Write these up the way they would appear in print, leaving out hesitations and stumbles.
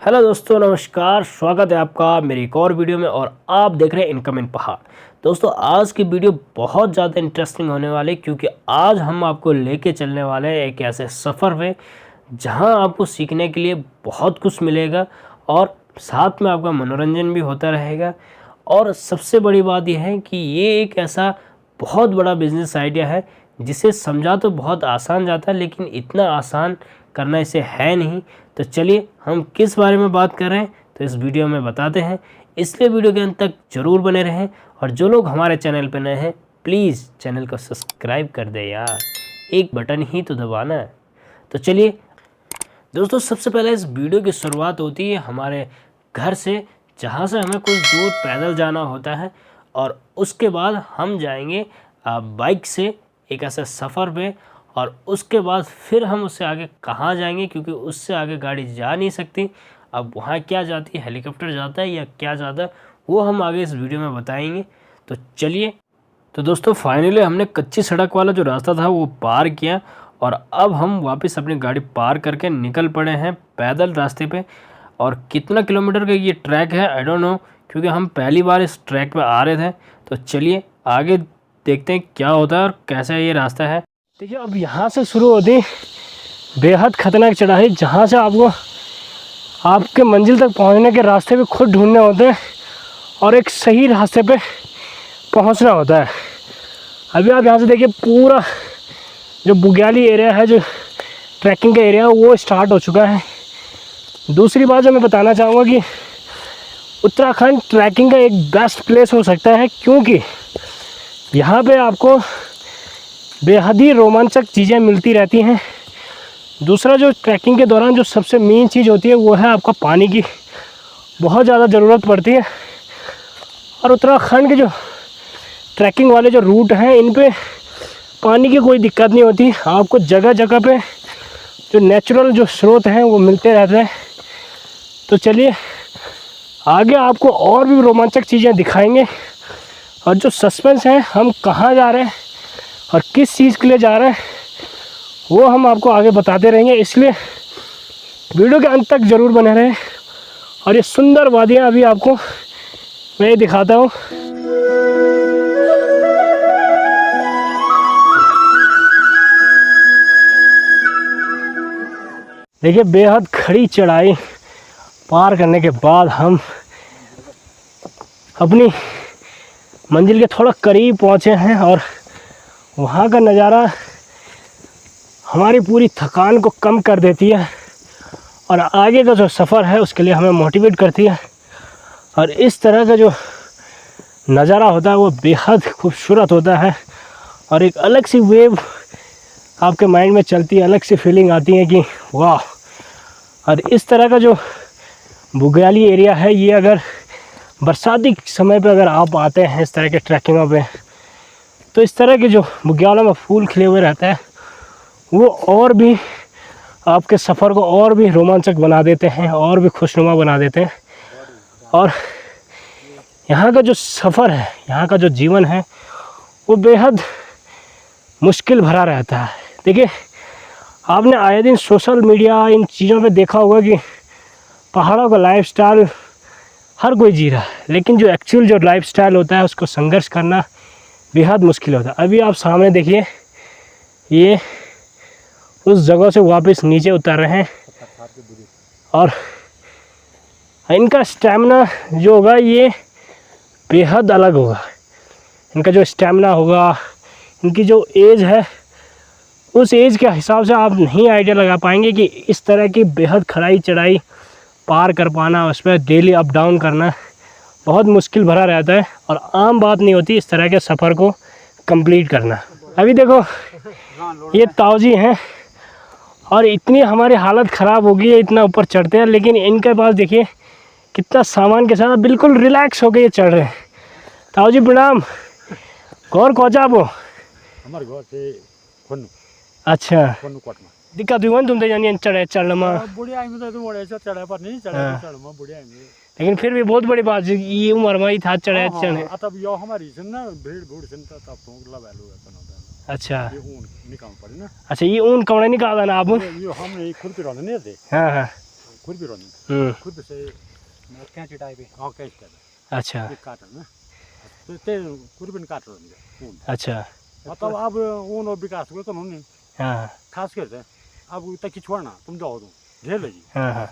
Hello दोस्तों, नमस्कार। स्वागत है आपका मेरी एक और वीडियो में और आप देख रहे हैं इनकम इन पहाड़। दोस्तों, आज की वीडियो बहुत ज़्यादा इंटरेस्टिंग होने वाली है क्योंकि आज हम आपको लेके चलने वाले हैं एक ऐसे सफ़र में जहां आपको सीखने के लिए बहुत कुछ मिलेगा और साथ में आपका मनोरंजन भी होता रहेगा। और सबसे बड़ी बात यह है कि ये एक ऐसा बहुत बड़ा बिजनेस आइडिया है जिसे समझा तो बहुत आसान जाता है, लेकिन इतना आसान करना इसे है नहीं। तो चलिए, हम किस बारे में बात कर रहे हैं तो इस वीडियो में बताते हैं, इसलिए वीडियो के अंत तक जरूर बने रहें। और जो लोग हमारे चैनल पर नए हैं, प्लीज़ चैनल को सब्सक्राइब कर दे यार, एक बटन ही तो दबाना है। तो चलिए दोस्तों, सबसे पहले इस वीडियो की शुरुआत होती है हमारे घर से, जहाँ से हमें कुछ दूर पैदल जाना होता है और उसके बाद हम जाएंगे बाइक से एक ऐसे सफ़र पे। और उसके बाद फिर हम उससे आगे कहाँ जाएंगे, क्योंकि उससे आगे गाड़ी जा नहीं सकती। अब वहाँ क्या जाती है, हेलीकॉप्टर जाता है या क्या जाता है, वो हम आगे इस वीडियो में बताएंगे। तो चलिए, तो दोस्तों फाइनली हमने कच्ची सड़क वाला जो रास्ता था वो पार किया और अब हम वापस अपनी गाड़ी पार करके निकल पड़े हैं पैदल रास्ते पे। और कितना किलोमीटर का ये ट्रैक है आई डोंट नो, क्योंकि हम पहली बार इस ट्रैक पे आ रहे थे। तो चलिए आगे देखते हैं क्या होता है और कैसा ये रास्ता है। देखिए, अब यहाँ से शुरू होती बेहद खतरनाक चढ़ाई, जहाँ से आपको आपके मंजिल तक पहुँचने के रास्ते भी खुद ढूंढने होते हैं और एक सही रास्ते पे पहुँचना होता है। अभी आप यहाँ से देखिए, पूरा जो बुग्याली एरिया है, जो ट्रैकिंग का एरिया है, वो स्टार्ट हो चुका है। दूसरी बात जो मैं बताना चाहूँगा कि उत्तराखंड ट्रैकिंग का एक बेस्ट प्लेस हो सकता है, क्योंकि यहाँ पे आपको बेहद ही रोमांचक चीज़ें मिलती रहती हैं। दूसरा, जो ट्रैकिंग के दौरान जो सबसे मेन चीज़ होती है वो है आपका पानी की बहुत ज़्यादा ज़रूरत पड़ती है। और उत्तराखंड के जो ट्रैकिंग वाले जो रूट हैं, इन पे पानी की कोई दिक्कत नहीं होती। आपको जगह जगह पे जो नेचुरल जो स्रोत हैं वो मिलते रहते हैं। तो चलिए आगे आपको और भी रोमांचक चीज़ें दिखाएंगे और जो सस्पेंस है, हम कहाँ जा रहे हैं और किस चीज़ के लिए जा रहे हैं, वो हम आपको आगे बताते रहेंगे। इसलिए वीडियो के अंत तक ज़रूर बने रहें। और ये सुंदर वादियाँ अभी आपको मैं ये दिखाता हूँ। देखिए, बेहद खड़ी चढ़ाई पार करने के बाद हम अपनी मंजिल के थोड़ा करीब पहुँचे हैं और वहाँ का नज़ारा हमारी पूरी थकान को कम कर देती है और आगे का जो सफ़र है उसके लिए हमें मोटिवेट करती है। और इस तरह का जो नज़ारा होता है वो बेहद खूबसूरत होता है और एक अलग सी वेव आपके माइंड में चलती है, अलग सी फीलिंग आती है कि वाह। और इस तरह का जो बुग्याली एरिया है, ये अगर बरसाती समय पे अगर आप आते हैं इस तरह के ट्रैकिंगों पे, तो इस तरह के जो बुग्यालों में फूल खिले हुए रहते हैं वो और भी आपके सफ़र को और भी रोमांचक बना देते हैं और भी खुशनुमा बना देते हैं। और यहाँ का जो सफ़र है, यहाँ का जो जीवन है, वो बेहद मुश्किल भरा रहता है। देखिए, आपने आए दिन सोशल मीडिया इन चीज़ों पे देखा होगा कि पहाड़ों का लाइफस्टाइल हर कोई जी रहा है, लेकिन जो एक्चुअल जो लाइफस्टाइल होता है उसको संघर्ष करना बेहद मुश्किल होता है। अभी आप सामने देखिए, ये उस जगह से वापस नीचे उतर रहे हैं और इनका स्टैमिना जो होगा ये बेहद अलग होगा। इनका जो स्टैमिना होगा, इनकी जो एज है, उस एज के हिसाब से आप नहीं आइडिया लगा पाएंगे कि इस तरह की बेहद खड़ाई चढ़ाई पार कर पाना, उस पर डेली अप डाउन करना बहुत मुश्किल भरा रहता है और आम बात नहीं होती इस तरह के सफ़र को कंप्लीट करना। अभी देखो, ये ताऊजी हैं और इतनी हमारी हालत ख़राब हो गई है, इतना ऊपर चढ़ते हैं, लेकिन इनके पास देखिए कितना सामान के साथ बिल्कुल रिलैक्स होकर ये चढ़ रहे हैं। ताऊजी प्रणाम। गौर पहुँचा आप हमारे घर से खोन्नु। अच्छा, खोन्नु कोटमा दिक्कत हुई तुम तो जानिए चढ़ना बुढ़िया आइमे तो बड़े से चढ़े पर नहीं चढ़े चढ़मा बुढ़िया आइमे, लेकिन फिर भी बहुत बड़ी बात है, ये उम्र में ही था चढ़े चढ़े। तब यो हमारी से ना भीड़ भूड़ से तब तो लवेल हो जाता ना। अच्छा, ये ऊन निकाल पड़े ना। अच्छा, ये ऊन कौन निकाला ना आप? ये हम खुद पिरोने नहीं थे। हाँ हाँ, खुद भी रोनी खुद से कैंची टाइप है। हाँ कैच कर अच्छा ये काटन ना तो ते खुद भी काट रोनी ऊन अच्छा मतलब अब ऊन और विकास को नहीं हाँ खास करते अब तक की छोड़ना तुम जाओ तुम झेल लगी हाँ हाँ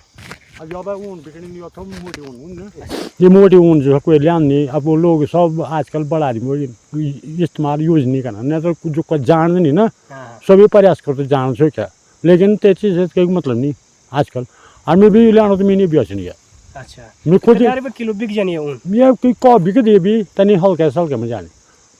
अब जब ऊन बिकने नहीं होता मोटी ऊन ना ये मोटी ऊन जो है कोई ध्यान नहीं अब वो लोग सब आजकल बड़ा इस्तेमाल यूज नहीं करना नहीं तो जो कुछ जान नहीं ना सभी प्रयास करते जान सो क्या लेकिन ते चीज़ है कोई मतलब नहीं आजकल और मैं भी लाना तो मैं नहीं बेच नहीं है अच्छा मैं खुद ₹50 किलो बिक जानी ऊन ये कोई कॉ बिक दे भी तनी हल्का में जाने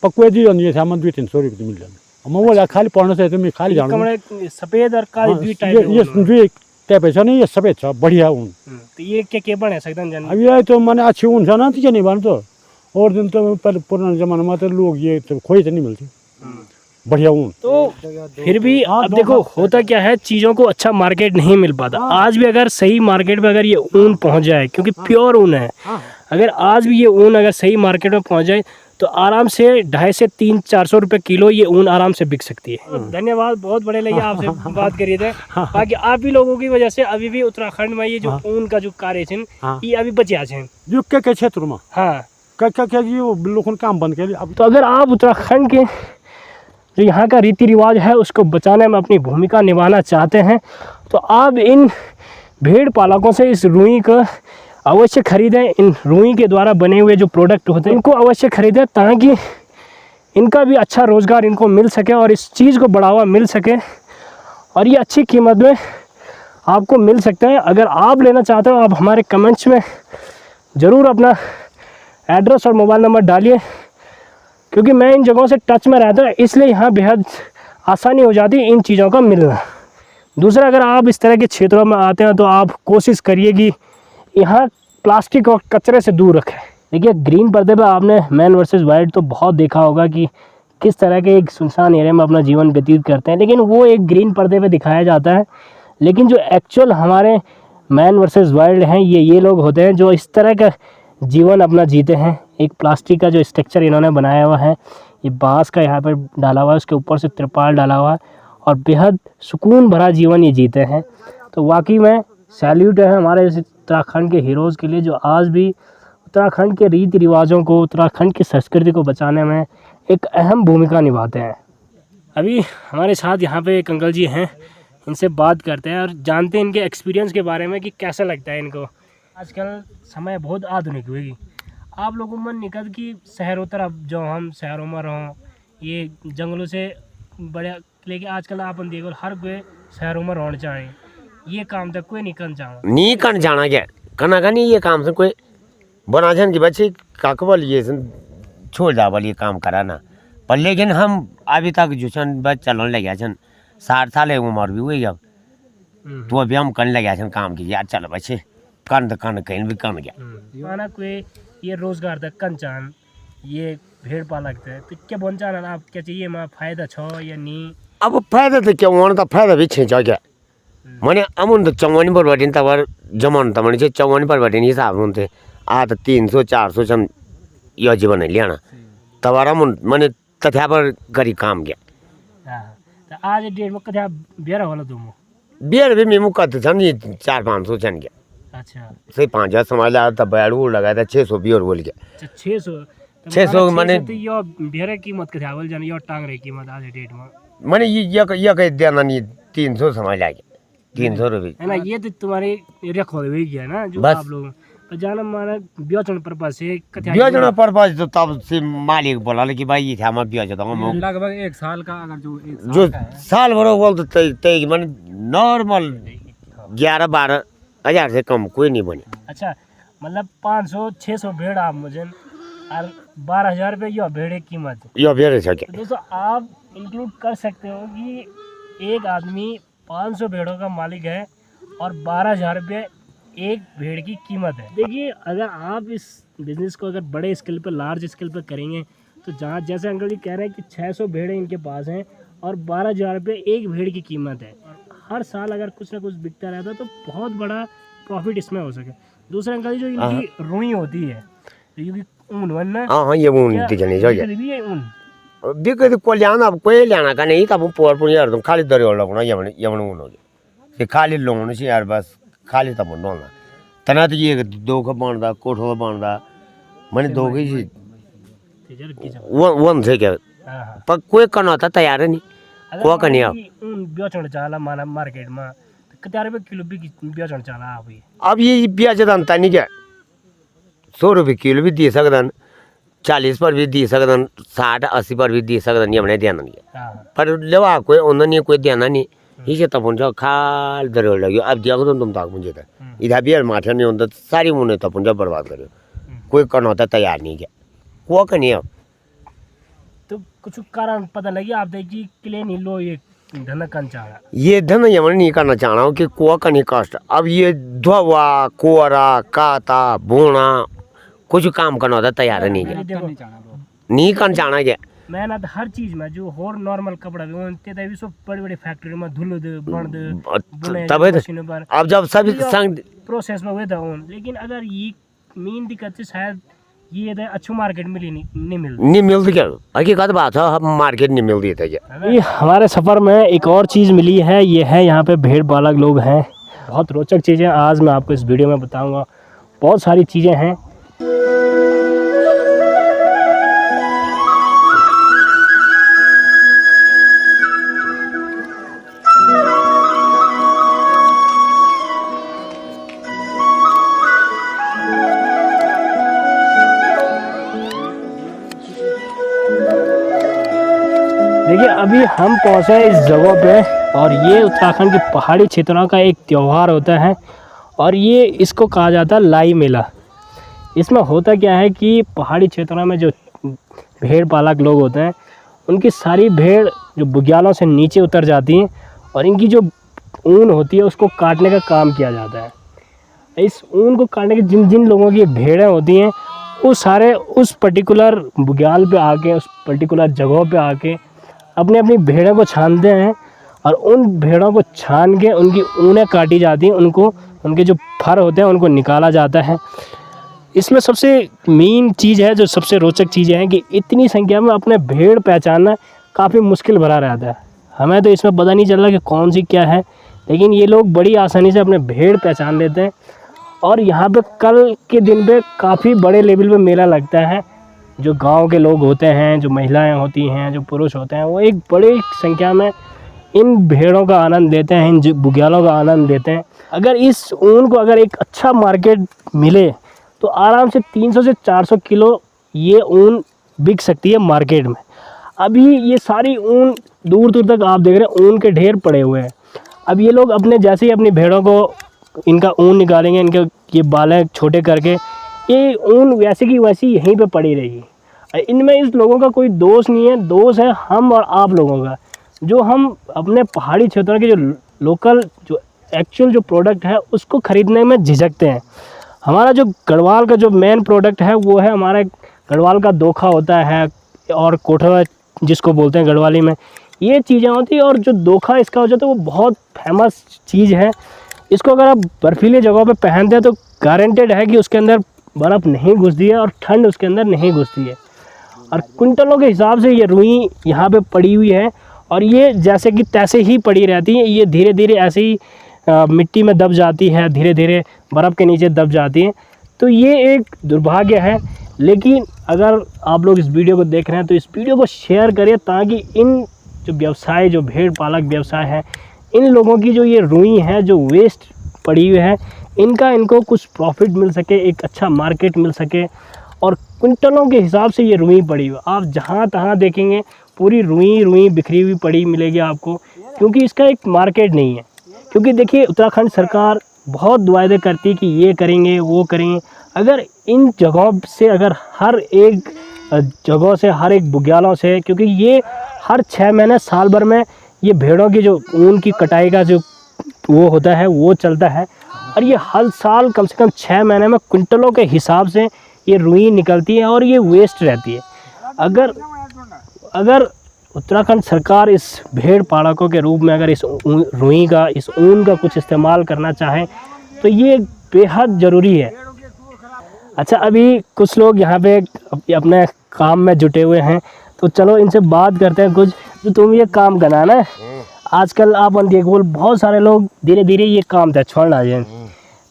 पक्वे दी नहीं था मैं 200-300 रुपये मिल जाने मैं बोला खाली पढ़ने से तो मैं खाली जाना कमरे सफेद और काली दुई टाइप ये दुई टाइप है नहीं ये सफेद छ बढ़िया ऊन तो ये क्या बने सकता जान अब ये तो मैंने अच्छी ऊन था ना तो नहीं बन तो और दिन तो पहले पुराने जमाने में तो लोग ये तो खोई तो नहीं मिलती बढ़िया ऊन तो फिर भी अब देखो होता क्या है चीज़ों को अच्छा मार्केट नहीं मिल पाता आज भी अगर सही मार्केट में अगर ये ऊन पहुंच जाए क्योंकि प्योर ऊन है अगर आज भी ये ऊन अगर सही मार्केट में पहुंच जाए तो आराम से 250 से 300-400 रुपये किलो ये ऊन आराम से बिक सकती है। धन्यवाद बहुत बड़े लगे आपसे बात करिए थे बाकी आप भी लोगों की वजह से अभी भी उत्तराखंड में ये जो ऊन का जो कार्य है ये अभी बचे हैं जो क्या क्षेत्र में हाँ क्या ये लोगों काम बंद कर अब तो अगर आप उत्तराखंड के जो यहाँ का रीति रिवाज है उसको बचाने में अपनी भूमिका निभाना चाहते हैं तो आप इन भेड़ पालकों से इस रुई का अवश्य खरीदें। इन रुई के द्वारा बने हुए जो प्रोडक्ट होते हैं इनको अवश्य खरीदें ताकि इनका भी अच्छा रोज़गार इनको मिल सके और इस चीज़ को बढ़ावा मिल सके और ये अच्छी कीमत में आपको मिल सकते हैं। अगर आप लेना चाहते हो आप हमारे कमेंट्स में ज़रूर अपना एड्रेस और मोबाइल नंबर डालिए क्योंकि मैं इन जगहों से टच में रहता हूँ इसलिए यहाँ बेहद आसानी हो जाती है इन चीज़ों का मिलना। दूसरा अगर आप इस तरह के क्षेत्रों में आते हैं तो आप कोशिश करिए कि यहाँ प्लास्टिक और कचरे से दूर रखें। देखिए ग्रीन पर्दे पर आपने मैन वर्सेस वाइल्ड तो बहुत देखा होगा कि किस तरह के एक सुनसान एरिया में अपना जीवन व्यतीत करते हैं लेकिन वो एक ग्रीन पर्दे पे दिखाया जाता है लेकिन जो एक्चुअल हमारे मैन वर्सेस वाइल्ड हैं ये लोग होते हैं जो इस तरह का जीवन अपना जीते हैं। एक प्लास्टिक का जो स्ट्रक्चर इन्होंने बनाया हुआ है ये बांस का यहाँ पर डाला हुआ है उसके ऊपर से त्रिपाल डाला हुआ है और बेहद सुकून भरा जीवन ये जीते हैं। तो वाकई में सैल्यूट है हमारे इस उत्तराखंड के हीरोज़ के लिए जो आज भी उत्तराखंड के रीति रिवाजों को उत्तराखंड की संस्कृति को बचाने में एक अहम भूमिका निभाते हैं। अभी हमारे साथ यहाँ पे एक अंकल जी हैं इनसे बात करते हैं और जानते हैं इनके एक्सपीरियंस के बारे में कि कैसा लगता है इनको। आजकल समय बहुत आधुनिक हुएगी आप लोगों मन निकल कि शहरों तरफ जो हम शहरों में रहों ये जंगलों से बड़े लेकिन आजकल आप देखो हर कोई शहरों में रहना चाहें ये काम तक कोई नहीं करना चाह नहीं कर जाना क्या करना का नहीं ये काम से कोई बना जन की बच्चे काकबल ये छोड़ जावल ये काम कराना पर लेकिन हम अभी तक जो छन बस चलन लगे छन 60 साल उम्र भी हुई अब तो अभी हम करने लगे छन काम की यार चल बच्चे कन कहीं भी कन गया माना कोई ये रोजगार तक कन चाहन ये भेड़ पालक थे तो क्या बोल चाहना आप क्या चाहिए मैं फायदा छो या नहीं अब फायदा तो क्या होना था फायदा भी छे क्या मैंने अमुन तो चौवानी पर बैठे तब जमान था मैंने चौवानी पर बैठे हिसाब होते आ तो 300-400 छन यो जीवन लिया तब अमुन मैंने तथ्या पर करी काम गया तो आज डेट में कथा बेरा होला तुम बियर भी मेमू कत छन ये 400-500 छन गया अच्छा से 5000 समाज तब बैडू लगाया था 600 बियर बोल गया 600 माने यो बेरा कीमत कथा आवल जाने यो टांग रे कीमत आज डेट में मैंने ये कह देना नहीं 300 समझ आ गया 300 रुपये है ना ये तो तुम्हारे रिकॉर्ड हो गया ना जो बस। आप लोग तो जाना माना बेचन पर्पज से कथा बेचना पर्पज तो तब से मालिक बोला कि भाई ये मैं बेच दूंगा लगभग 1 साल का अगर जो साल भर बोल तो तय मैंने नॉर्मल 11-12 हज़ार से कम कोई नहीं बने। अच्छा मतलब 500-600 भेड़ आप मुझे और 12,000 रुपये यो भेड़ की कीमत यो भेड़ सके तो दोस्तों आप इंक्लूड कर सकते हो कि एक आदमी 500 भेड़ों का मालिक है और 12,000 रुपये एक भेड़ की कीमत है। देखिए अगर आप इस बिज़नेस को अगर बड़े स्केल पर लार्ज स्केल पर करेंगे तो जहाँ जैसे अंकल जी कह रहे हैं कि 600 भेड़ें इनके पास हैं और 12,000 रुपये एक भेड़ की कीमत है और हर साल अगर कुछ ना कुछ बिकता रहता तो बहुत बड़ा प्रॉफिट इसमें हो सके। दूसरा अंकल जी जो इनकी रुई होती है क्योंकि ऊन वरना हाँ ये ऊन दिखने चाहिए भी है ऊन बिक को लियाना कोई लियाना का नहीं तब पोर पुर यार तुम खाली दरे लगना यमन ऊन हो गया खाली लोन से यार बस खाली तब डोलना तना तो ये दो का बनता कोठो का बनता मैंने दो की वन से क्या पर कोई करना होता तैयार है नहीं कोई करनी आप बेचण चाला माना मार्केट में कितना रुपए किलो भी बेचण चाला अभी अब ये ब्याज दानता नहीं क्या 100 रुपये किलो भी दे सकता 40 पर भी दे सकता 60-80 पर भी दे सकता नहीं हमने देना नहीं पर जब कोई उन्होंने नहीं कोई देना नहीं इसे तब उनका खाल दर लगे अब दिया को तुम तक मुझे इधर भी माठा नहीं होता सारी मुने तब उनका बर्बाद करो कोई करना होता तैयार नहीं क्या वो करनी अब तो कुछ कारण पता लगी आप देखिए किले नहीं लो ये धन कन चाह ये धन यमन नहीं करना चाह रहा हूँ कि कुआ का नहीं कष्ट अब ये धोवा कोरा काता बोना कुछ काम करना होता तैयार नहीं है नहीं करना चाहना क्या मेहनत हर चीज में जो और नॉर्मल कपड़ा भी सब बड़ी बड़ी फैक्ट्री में धुल बंद तब अब जब सब संग प्रोसेस में हुए था लेकिन अगर ये मेन दिक्कत है शायद ये अच्छी मार्केट मिली नहीं मिलती क्या हकीकत बात है हम मार्केट नहीं मिलती था ये हमारे सफ़र में एक और चीज़ मिली है ये है यहाँ पे भेड़ पालक लोग हैं बहुत रोचक चीज़ें आज मैं आपको इस वीडियो में बताऊंगा बहुत सारी चीज़ें हैं देखिए अभी हम पहुंचे हैं इस जगह पे और ये उत्तराखंड के पहाड़ी क्षेत्रों का एक त्यौहार होता है और ये इसको कहा जाता है लाई मेला। इसमें होता क्या है कि पहाड़ी क्षेत्रों में जो भेड़ पालक लोग होते हैं उनकी सारी भेड़ जो बुग्यालों से नीचे उतर जाती हैं और इनकी जो ऊन होती है उसको काटने का काम किया जाता है। इस ऊन को काटने के जिन जिन लोगों की भेड़ें होती हैं वो सारे उस पर्टिकुलर बुग्याल पे आके उस पर्टिकुलर जगहों पे आके अपनी अपनी भेड़ों को छानते हैं और उन भेड़ों को छान के उनकी ऊनें काटी जाती हैं उनको उनके जो फर होते हैं उनको निकाला जाता है। इसमें सबसे मेन चीज़ है जो सबसे रोचक चीज़ें हैं कि इतनी संख्या में अपने भेड़ पहचानना काफ़ी मुश्किल भरा रहता है। हमें तो इसमें पता नहीं चल रहा कि कौन सी क्या है लेकिन ये लोग बड़ी आसानी से अपने भेड़ पहचान लेते हैं। और यहाँ पे कल के दिन पे काफ़ी बड़े लेवल पे मेला लगता है। जो गांव के लोग होते हैं जो महिलाएं होती हैं जो पुरुष होते हैं वो एक बड़ी संख्या में इन भेड़ों का आनंद लेते हैं इन बुग्यालों का आनंद लेते हैं। अगर इस ऊन को अगर एक अच्छा मार्केट मिले तो आराम से 300 से 400 किलो ये ऊन बिक सकती है मार्केट में। अभी ये सारी ऊन दूर दूर तक आप देख रहे हैं ऊन के ढेर पड़े हुए हैं। अब ये लोग अपने जैसे ही अपनी भेड़ों को इनका ऊन निकालेंगे इनके ये बालें छोटे करके ये ऊन वैसे की वैसी यहीं पे पड़ी रहेगी। इनमें इस लोगों का कोई दोष नहीं है, दोष है हम और आप लोगों का जो हम अपने पहाड़ी क्षेत्रों के जो लोकल जो एक्चुअल जो प्रोडक्ट है उसको ख़रीदने में झिझकते हैं। हमारा जो गढ़वाल का जो मेन प्रोडक्ट है वो है हमारा गढ़वाल का दोखा होता है और कोठा जिसको बोलते हैं गढ़वाली में, ये चीज़ें होती हैं। और जो दोखा इसका हो जाता है वो बहुत फेमस चीज़ है। इसको अगर आप बर्फीली जगहों पे पहनते हैं तो गारंटेड है कि उसके अंदर बर्फ़ नहीं घुसती है और ठंड उसके अंदर नहीं घुसती है। और क्विंटलों के हिसाब से ये रुई यहाँ पे पड़ी हुई है और ये जैसे कि तैसे ही पड़ी रहती है। ये धीरे धीरे ऐसे ही मिट्टी में दब जाती है, धीरे धीरे बर्फ़ के नीचे दब जाती है। तो ये एक दुर्भाग्य है। लेकिन अगर आप लोग इस वीडियो को देख रहे हैं तो इस वीडियो को शेयर करिए ताकि इन जो व्यवसाय जो भेड़ पालक व्यवसाय है इन लोगों की जो ये रुई है जो वेस्ट पड़ी हुई है इनको कुछ प्रॉफिट मिल सके, एक अच्छा मार्केट मिल सके। और क्विंटलों के हिसाब से ये रुई पड़ी हुई, आप जहाँ तहाँ देखेंगे पूरी रुई बिखरी हुई पड़ी मिलेगी आपको, क्योंकि इसका एक मार्केट नहीं है। क्योंकि देखिए उत्तराखंड सरकार बहुत वायदे करती है कि ये करेंगे वो करेंगे। अगर इन जगहों से अगर हर एक जगहों से हर एक बुग्यालों से, क्योंकि ये हर 6 महीने साल भर में ये भेड़ों की जो ऊन की कटाई का जो वो होता है वो चलता है और ये हर साल कम से कम 6 महीने में क्विंटलों के हिसाब से ये रुई निकलती है और ये वेस्ट रहती है। अगर उत्तराखंड सरकार इस भेड़ पालकों के रूप में अगर इस रुई का इस ऊन का कुछ इस्तेमाल करना चाहे तो ये बेहद ज़रूरी है। अच्छा, अभी कुछ लोग यहाँ पे अपने काम में जुटे हुए हैं तो चलो इनसे बात करते हैं कुछ। तो तुम ये काम करना ना आजकल आप देखो बहुत सारे लोग धीरे धीरे ये काम था छोड़ना है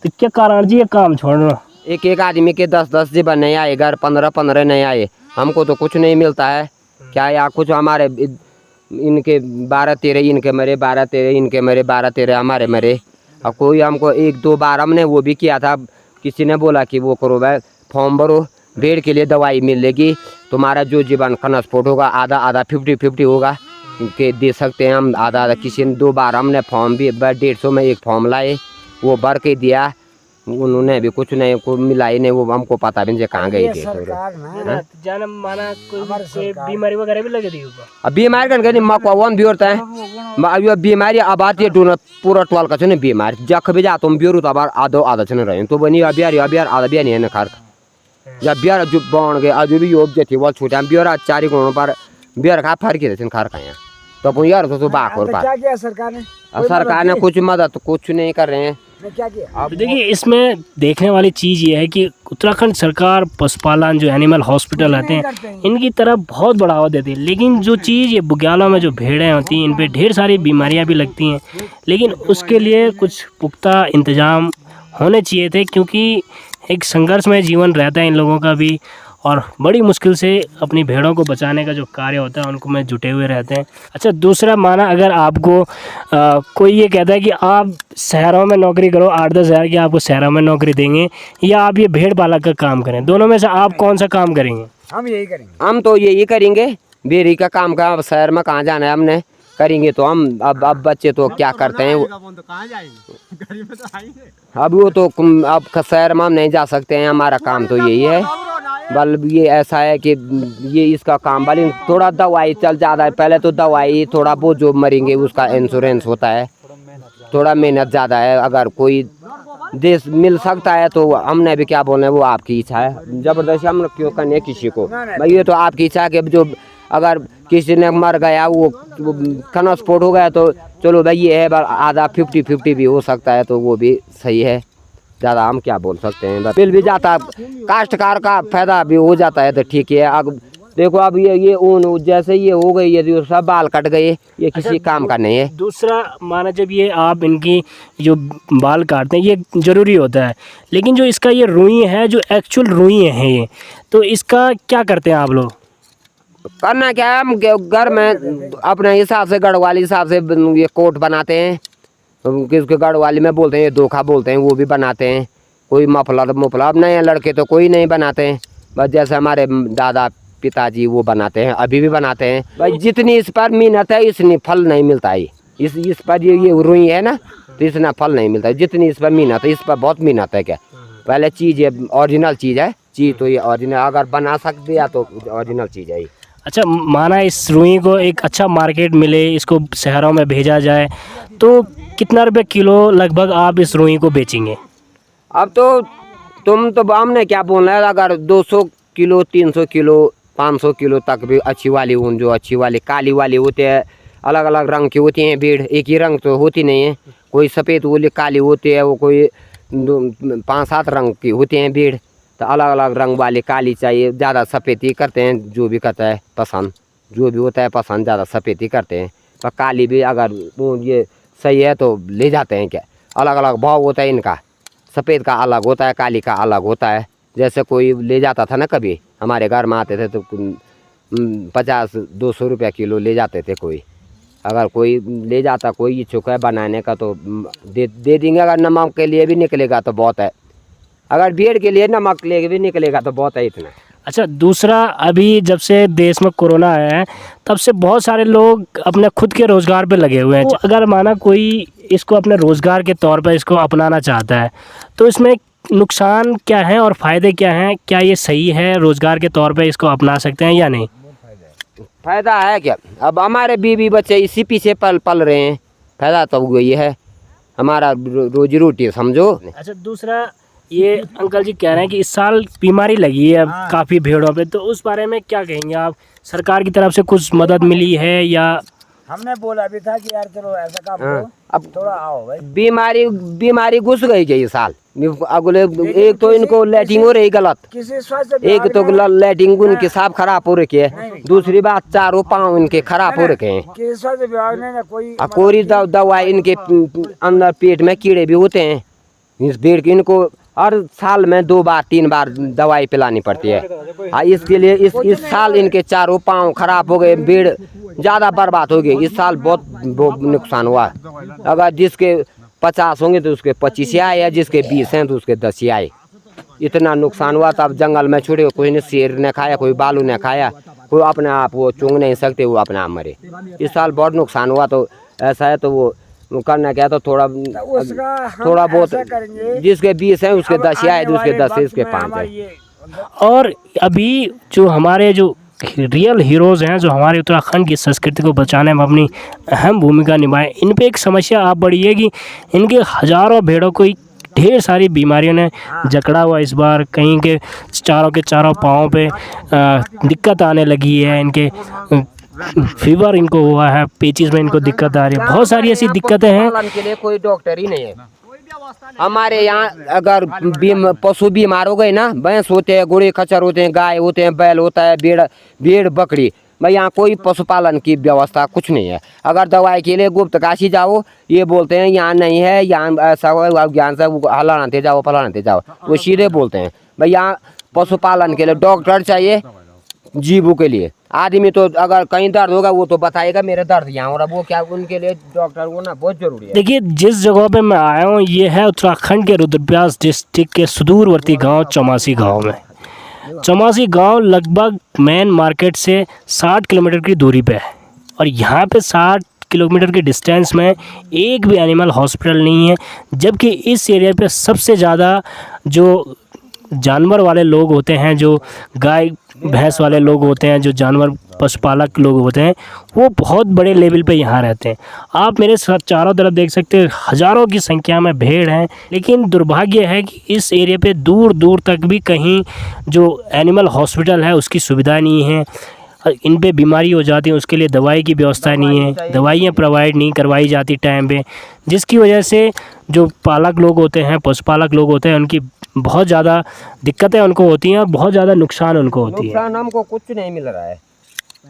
तो क्या कारण जी ये काम छोड़ना? एक एक आदमी के 10-10 जीवन नहीं आए, घर 15-15 नहीं आए, हमको तो कुछ नहीं मिलता है क्या? या कुछ हमारे इनके 12-13 इनके मरे, 12-13 इनके मरे, 12-13 हमारे मरे। और कोई हमको 1-2 बार हमने वो भी किया था, किसी ने बोला कि वो करो भाई फॉर्म भरो, भेड़ के लिए दवाई मिलेगी, तुम्हारा जो जीवन का नस्फोट होगा आधा आधा 50-50 होगा के दे सकते हैं हम, आधा आधा। किसी ने 2 बार हमने फॉर्म भी 150 में एक फॉर्म लाए, वो भर के दिया, उन्होंने भी कुछ नहीं को मिला ही नहीं, वो हमको पता भी नहीं कहाँ गई थी। जाना माना कोई बीमारी वगैरह भी लगे थी ऊपर? अब बीमारी का नहीं मकवान भी होता है, बीमारी अब आती है पूरा टोल का छे बीमारी, जख भी जाता हूँ बियर तो अब आधा छे रहे तो बनी अबियार आधा बिया नहीं है खार जब बियर जो बन गए आज भी योग जे थी वो छूटा बियर 4 गुणों पर बियर खा फर के रहते खार खाया तो अपन यार तो बाक और क्या किया सरकार ने? सरकार ने कुछ मदद कुछ नहीं कर रहे हैं। क्या किया? तो देखिए इसमें देखने वाली चीज़ ये है कि उत्तराखंड सरकार पशुपालन जो एनिमल हॉस्पिटल रहते हैं इनकी तरफ बहुत बढ़ावा देती है, लेकिन जो चीज़ ये बुग्यालों में जो भेड़ें होती हैं इन पे ढेर सारी बीमारियां भी लगती हैं, लेकिन उसके लिए कुछ पुख्ता इंतजाम होने चाहिए थे, क्योंकि एक संघर्षमय जीवन रहता है इन लोगों का भी और बड़ी मुश्किल से अपनी भेड़ों को बचाने का जो कार्य होता है उनको में जुटे हुए रहते हैं। अच्छा, दूसरा माना अगर आपको कोई ये कहता है कि आप शहरों में नौकरी करो, 8-10 हज़ार की आपको शहरों में नौकरी देंगे या आप ये भेड़ पालक का काम करें, दोनों में से आप कौन सा काम करेंगे? हम यही करेंगे। हम तो यही करेंगे, बेरी का काम का शहर में कहाँ जाना है हमने करेंगे तो हम अब बच्चे तो क्या करते हैं अब वो तो अब शहर में हम नहीं जा सकते हैं, हमारा काम तो यही है। बल्ब ये ऐसा है कि ये इसका काम वाली थोड़ा दवाई चल ज़्यादा है, पहले तो दवाई थोड़ा वो जो मरेंगे उसका इंश्योरेंस होता है, थोड़ा मेहनत ज़्यादा है। अगर कोई देश मिल सकता है तो हमने भी क्या बोलना है, वो आपकी इच्छा है, ज़बरदस्ती हम क्यों करने किसी को भाई, ये तो आपकी इच्छा है कि जो अगर किसी ने मर गया वो ट्रांसपोर्ट हो गया तो चलो भाई ये है आधा 50-50 भी हो सकता है तो वो भी सही है, ज़्यादा हम क्या बोल सकते हैं। बिल भी जाता काश्तकार का फायदा भी हो जाता है तो ठीक है। अब देखो अब ये ऊन जैसे ये हो गई है जो सब बाल कट गए, ये किसी काम का नहीं है। दूसरा माना जब ये आप इनकी जो बाल काटते हैं ये ज़रूरी होता है, लेकिन जो इसका ये रुई है जो एक्चुअल रुई है ये, तो इसका क्या करते हैं आप लोग? करना क्या है, हम घर में अपने हिसाब से गढ़वाली हिसाब से ये कोट बनाते हैं, किसके गढ़वाली में बोलते हैं ये धोखा बोलते हैं, वो भी बनाते हैं। कोई मफलर अब नए लड़के तो कोई नहीं बनाते हैं, बस जैसे हमारे दादा पिताजी वो बनाते हैं, अभी भी बनाते हैं। भाई जितनी इस पर मेहनत है इतनी फल नहीं मिलता है, इस पर ये रुई है ना तो इतना फल नहीं मिलता है जितनी इस पर मेहनत है। इस पर बहुत मेहनत है क्या, पहले चीज़ ये ओरिजिनल चीज़ है, चीज़ तो ये ओरिजिनल अगर बना सकते या तो ओरिजिनल चीज़ है। अच्छा, माना इस रुई को एक अच्छा मार्केट मिले, इसको शहरों में भेजा जाए तो कितना रुपये किलो लगभग आप इस रुई को बेचेंगे? अब तो तुम तो हमने क्या बोलना है, अगर 200 किलो 300 किलो 500 किलो तक भी अच्छी वाली ऊन, जो अच्छी वाली काली वाली होती है, अलग अलग रंग की होती हैं भीड़, एक ही रंग तो होती नहीं है, कोई सफ़ेद वाली काली होती है, वो कोई 5-7 रंग की होती हैं भीड़, तो अलग अलग रंग वाली काली चाहिए। ज़्यादा सफ़ेद ही करते हैं, जो भी करता है पसंद, जो भी होता है पसंद ज़्यादा सफ़ेद ही करते हैं। पर काली भी अगर ये सही है तो ले जाते हैं क्या, अलग अलग भाव होता है इनका, सफ़ेद का अलग होता है, काली का अलग होता है। जैसे कोई ले जाता था ना, कभी हमारे घर में आते थे तो 50-200 रुपये किलो ले जाते थे कोई, अगर कोई ले जाता कोई इच्छुक है बनाने का तो दे देंगे। अगर नमक के लिए भी निकलेगा तो बहुत है, अगर भेड़ के लिए नमक के लिए भी निकलेगा तो बहुत है इतना। अच्छा, दूसरा अभी जब से देश में कोरोना आया है तब से बहुत सारे लोग अपने खुद के रोज़गार पे लगे हुए हैं। तो अगर माना कोई इसको अपने रोज़गार के तौर पर इसको अपनाना चाहता है तो इसमें नुकसान क्या है और फ़ायदे क्या हैं? क्या ये सही है, रोज़गार के तौर पे इसको अपना सकते हैं या नहीं? फ़ायदा है क्या, अब हमारे बीवी बच्चे इसी पीछे पल रहे हैं, फ़ायदा तो वही है, हमारा रोजी रोटी समझो। अच्छा, दूसरा ये अंकल जी कह रहे हैं कि इस साल बीमारी लगी है काफ़ी भेड़ों पे, तो उस बारे में क्या कहेंगे आप? सरकार की तरफ से कुछ मदद मिली है या? हमने बोला भी था कि यार चलो ऐसा काम करो, अब थोड़ा आओ भाई। बीमारी घुस गई क्या ये साल अगले, एक तो इनको लैटिंग हो रही गलत, किसी स्वास्थ्य एक तो लैटिंग उनके साफ खराब हो रखे है, दूसरी बात चारों पाँव इनके खराब हो रखे हैं, किसी स्वास्थ्य विभाग ने ना कोई कोई दवाई इनके अंदर पेट में कीड़े भी होते हैं, इस भेड़ की इनको हर साल में 2 बार 3 बार दवाई पिलानी पड़ती है। इसके लिए इस साल इनके चारों पाँव खराब हो गए, भेड़ ज़्यादा बर्बाद हो गई। इस साल बहुत नुकसान हुआ। अगर जिसके 50 होंगे तो उसके 25 आए, या जिसके 20 हैं तो उसके 10 आए। इतना नुकसान हुआ। तब जंगल में छोड़े, कोई ने शेर ने खाया, कोई बालू ने खाया, कोई अपने आप वो चुंग नहीं सकते, वो अपने आप मरे। इस साल बहुत नुकसान हुआ। तो ऐसा है तो वो करना क्या, तो थोड़ा बहुत जिसके 20 है उसके 10 आए, उसके 10 है उसके 5 है। और अभी जो हमारे जो रियल हीरोज़ हैं, जो हमारे उत्तराखंड की संस्कृति को बचाने में अपनी अहम भूमिका निभाएं, इन पे एक समस्या आप बड़ी है कि इनके हज़ारों भेड़ों को ढेर सारी बीमारियों ने जकड़ा हुआ। इस बार कहीं के चारों पाँव पे दिक्कत आने लगी है। इनके फीवर इनको हुआ है, पेचिस में इनको दिक्कत आ रही है, बहुत सारी ऐसी दिक्कतें हैं। पालन के लिए कोई डॉक्टर ही नहीं है हमारे यहाँ। अगर पशु बीमार हो गए ना, भैंस होते हैं, गुड़े खच्चर होते हैं, गाय होते हैं, बैल होता है, भेड़ बकरी, भाई यहाँ कोई पशुपालन की व्यवस्था कुछ नहीं है। अगर दवाई के लिए गुप्तकाशी जाओ, ये बोलते हैं यहाँ नहीं है, यहाँ ऐसा हुआ, ज्ञान से हलाते जाओ, फलाते जाओ, वो सीधे बोलते हैं। भाई यहाँ पशुपालन के लिए डॉक्टर चाहिए, जीवों के लिए। आदमी तो अगर कहीं दर्द होगा वो तो बताएगा मेरे दर्द यहाँ हो रहा, वो क्या, उनके लिए डॉक्टर होना बहुत जरूरी है। देखिए, जिस जगह पे मैं आया हूँ ये है उत्तराखंड के रुद्रप्रयाग डिस्ट्रिक्ट के सुदूरवर्ती गांव चौमासी गांव में। चौमासी गांव लगभग मेन मार्केट से 60 किलोमीटर की दूरी पे है, और यहाँ पे 60 किलोमीटर के डिस्टेंस में एक भी एनिमल हॉस्पिटल नहीं है। जबकि इस एरिया पे सबसे ज़्यादा जो जानवर वाले लोग होते हैं, जो गाय भैंस वाले लोग होते हैं, जो जानवर पशुपालक लोग होते हैं, वो बहुत बड़े लेवल पे यहाँ रहते हैं। आप मेरे साथ चारों तरफ देख सकते हैं, हज़ारों की संख्या में भेड़ हैं। लेकिन दुर्भाग्य है कि इस एरिया पे दूर दूर तक भी कहीं जो एनिमल हॉस्पिटल है उसकी सुविधा नहीं है। इन पे बीमारी हो जाती है, उसके लिए दवाई की व्यवस्था नहीं है, दवाइयाँ प्रोवाइड नहीं करवाई जाती टाइम पे, जिसकी वजह से जो पालक लोग होते हैं, पशुपालक लोग होते हैं, उनकी बहुत ज़्यादा दिक्कतें उनको होती हैं, बहुत ज़्यादा नुकसान उनको होती है। नुकसान हमको कुछ नहीं मिल रहा है।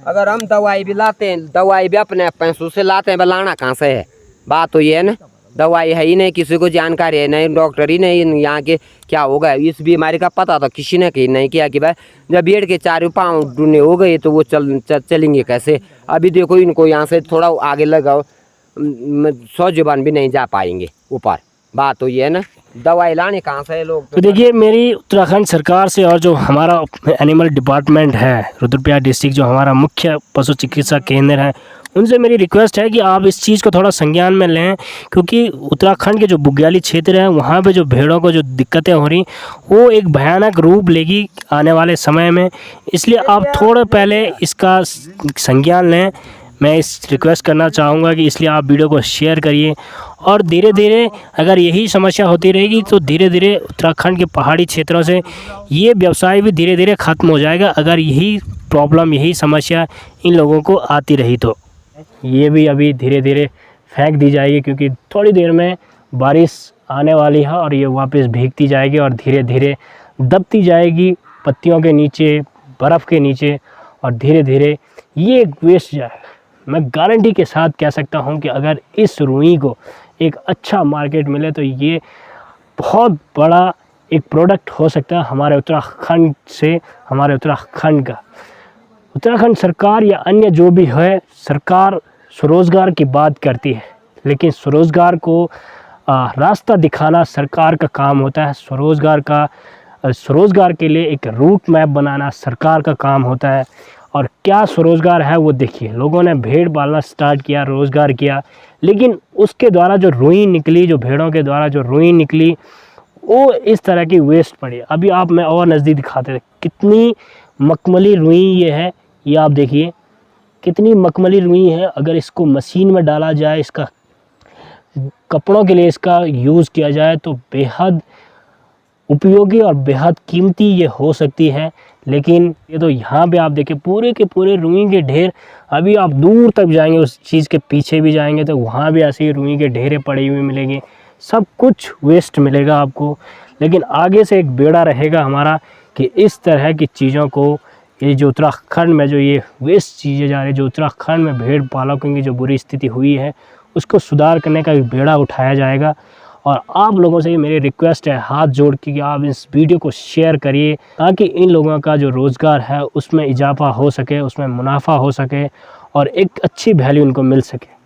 अगर हम दवाई भी लाते हैं, दवाई भी अपने पैसों से लाते हैं, लाना कहाँ से है? बात तो ये है ना, दवाई है ही नहीं, किसी को जानकारी है नहीं, डॉक्टर ही नहीं यहाँ के। क्या होगा इस बीमारी का पता तो किसी ने नहीं किया कि भाई जब भेड़ के 4 पाँव डूने हो गए तो वो चलेंगे कैसे? अभी देखो इनको यहाँ से थोड़ा आगे लगाओ, 100 जुबान भी नहीं जा पाएंगे ऊपर। बात तो ये है ना, दवाई लाने कहाँ से लोग? तो देखिए, मेरी उत्तराखंड सरकार से और जो हमारा एनिमल डिपार्टमेंट है रुद्रप्रयाग डिस्ट्रिक्ट, जो हमारा मुख्य पशु चिकित्सा केंद्र है, उनसे मेरी रिक्वेस्ट है कि आप इस चीज़ को थोड़ा संज्ञान में लें, क्योंकि उत्तराखंड के जो बुग्याली क्षेत्र है वहाँ पे जो भेड़ों को जो दिक्कतें हो रही वो एक भयानक रूप लेगी आने वाले समय में। इसलिए आप थोड़ा पहले इसका संज्ञान लें। मैं इस रिक्वेस्ट करना चाहूँगा कि इसलिए आप वीडियो को शेयर करिए, और धीरे धीरे अगर यही समस्या होती रहेगी तो धीरे धीरे उत्तराखंड के पहाड़ी क्षेत्रों से ये व्यवसाय भी धीरे धीरे ख़त्म हो जाएगा। अगर यही प्रॉब्लम, यही समस्या इन लोगों को आती रही तो ये भी अभी धीरे धीरे फेंक दी जाएगी, क्योंकि थोड़ी देर में बारिश आने वाली है और ये वापस भीगती जाएगी और धीरे धीरे दबती जाएगी पत्तियों के नीचे, बर्फ़ के नीचे, और धीरे धीरे ये वेस्ट जाएगा। मैं गारंटी के साथ कह सकता हूँ कि अगर इस रुई को एक अच्छा मार्केट मिले तो ये बहुत बड़ा एक प्रोडक्ट हो सकता है हमारे उत्तराखंड से, हमारे उत्तराखंड का। उत्तराखंड सरकार या अन्य जो भी है, सरकार स्वरोज़गार की बात करती है, लेकिन स्वरोज़गार को रास्ता दिखाना सरकार का काम होता है। स्वरोज़गार के लिए एक रूट मैप बनाना सरकार का काम होता है। और क्या स्वरोज़गार है वो देखिए, लोगों ने भेड़ पालना स्टार्ट किया, रोज़गार किया, लेकिन उसके द्वारा जो रुई निकली, जो भेड़ों के द्वारा जो रुई निकली, वो इस तरह की वेस्ट पड़ी। अभी आप मैं और नज़दीक दिखाते थे, कितनी मखमली रुई ये है, ये आप देखिए कितनी मखमली रुई है। अगर इसको मशीन में डाला जाए, इसका कपड़ों के लिए इसका यूज़ किया जाए तो बेहद उपयोगी और बेहद कीमती ये हो सकती है। लेकिन ये तो यहाँ पे आप देखिए पूरे के पूरे रुई के ढेर। अभी आप दूर तक जाएंगे, उस चीज़ के पीछे भी जाएंगे तो वहाँ भी ऐसे ही रुई के ढेरे पड़े हुए मिलेंगे, सब कुछ वेस्ट मिलेगा आपको। लेकिन आगे से एक बेड़ा रहेगा हमारा कि इस तरह की चीज़ों को, ये जो उत्तराखंड में जो ये वेस्ट चीज़ें जा रही, जो उत्तराखंड में भेड़ पालकों की जो बुरी स्थिति हुई है, उसको सुधार करने का एक बेड़ा उठाया जाएगा। और आप लोगों से मेरी रिक्वेस्ट है हाथ जोड़ के कि आप इस वीडियो को शेयर करिए ताकि इन लोगों का जो रोज़गार है उसमें इजाफा हो सके, उसमें मुनाफा हो सके और एक अच्छी वैल्यू इनको मिल सके।